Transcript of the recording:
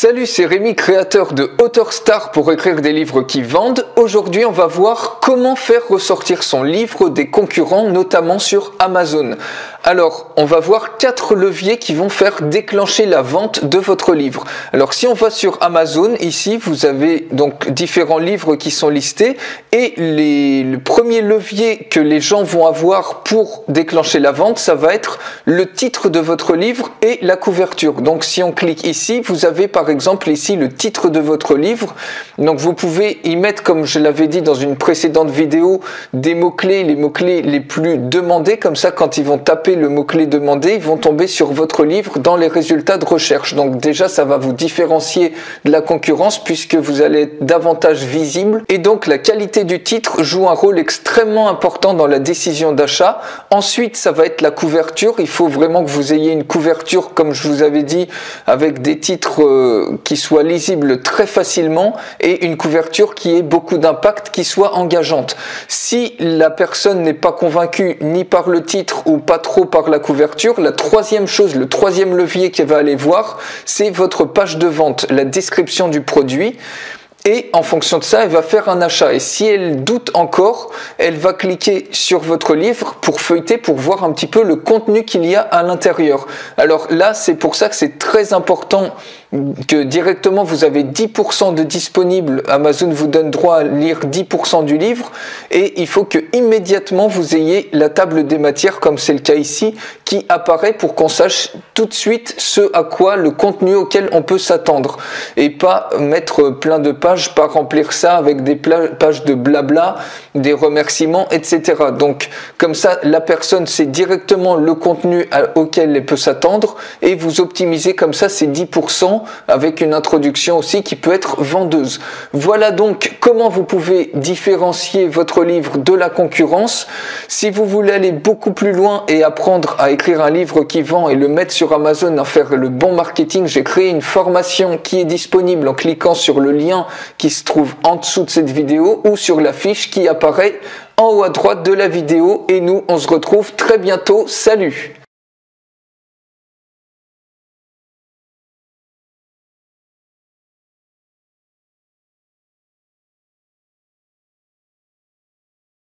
Salut, c'est Rémi, créateur de Auteur Star pour écrire des livres qui vendent. Aujourd'hui, on va voir comment faire ressortir son livre des concurrents, notamment sur Amazon. Alors, on va voir 4 leviers qui vont faire déclencher la vente de votre livre. Alors, si on va sur Amazon, ici, vous avez donc différents livres qui sont listés et le premier levier que les gens vont avoir pour déclencher la vente, ça va être le titre de votre livre et la couverture. Donc, si on clique ici, vous avez par exemple ici le titre de votre livre. Donc, vous pouvez y mettre, comme je l'avais dit dans une précédente vidéo, des mots-clés, les mots-clés les plus demandés. Comme ça, quand ils vont taper le mot-clé demandé, ils vont tomber sur votre livre dans les résultats de recherche. Donc déjà, ça va vous différencier de la concurrence puisque vous allez être davantage visible. Et donc, la qualité du titre joue un rôle extrêmement important dans la décision d'achat. Ensuite, ça va être la couverture. Il faut vraiment que vous ayez une couverture, comme je vous avais dit, avec des titres qui soient lisibles très facilement et une couverture qui ait beaucoup d'impact, qui soit engageante. Si la personne n'est pas convaincue ni par le titre ou pas trop par la couverture, la troisième chose, le troisième levier qu'elle va aller voir, c'est votre page de vente, la description du produit. Et en fonction de ça, elle va faire un achat. Et si elle doute encore, elle va cliquer sur votre livre pour feuilleter, pour voir un petit peu le contenu qu'il y a à l'intérieur. Alors là, c'est pour ça que c'est très important que directement vous avez 10% de disponible. Amazon vous donne droit à lire 10% du livre. Et il faut que immédiatement vous ayez la table des matières, comme c'est le cas ici, qui apparaît pour qu'on sache tout de suite ce à quoi, le contenu auquel on peut s'attendre. Et pas mettre plein de pages, pas remplir ça avec des pages de blabla, des remerciements, etc. Donc, comme ça, la personne sait directement le contenu auquel elle peut s'attendre et vous optimisez comme ça ces 10% avec une introduction aussi qui peut être vendeuse. Voilà donc comment vous pouvez différencier votre livre de la concurrence. Si vous voulez aller beaucoup plus loin et apprendre à écrire un livre qui vend et le mettre sur Amazon, à faire le bon marketing, j'ai créé une formation qui est disponible en cliquant sur le lien qui se trouve en dessous de cette vidéo ou sur la fiche qui apparaît en haut à droite de la vidéo. Et nous, on se retrouve très bientôt. Salut!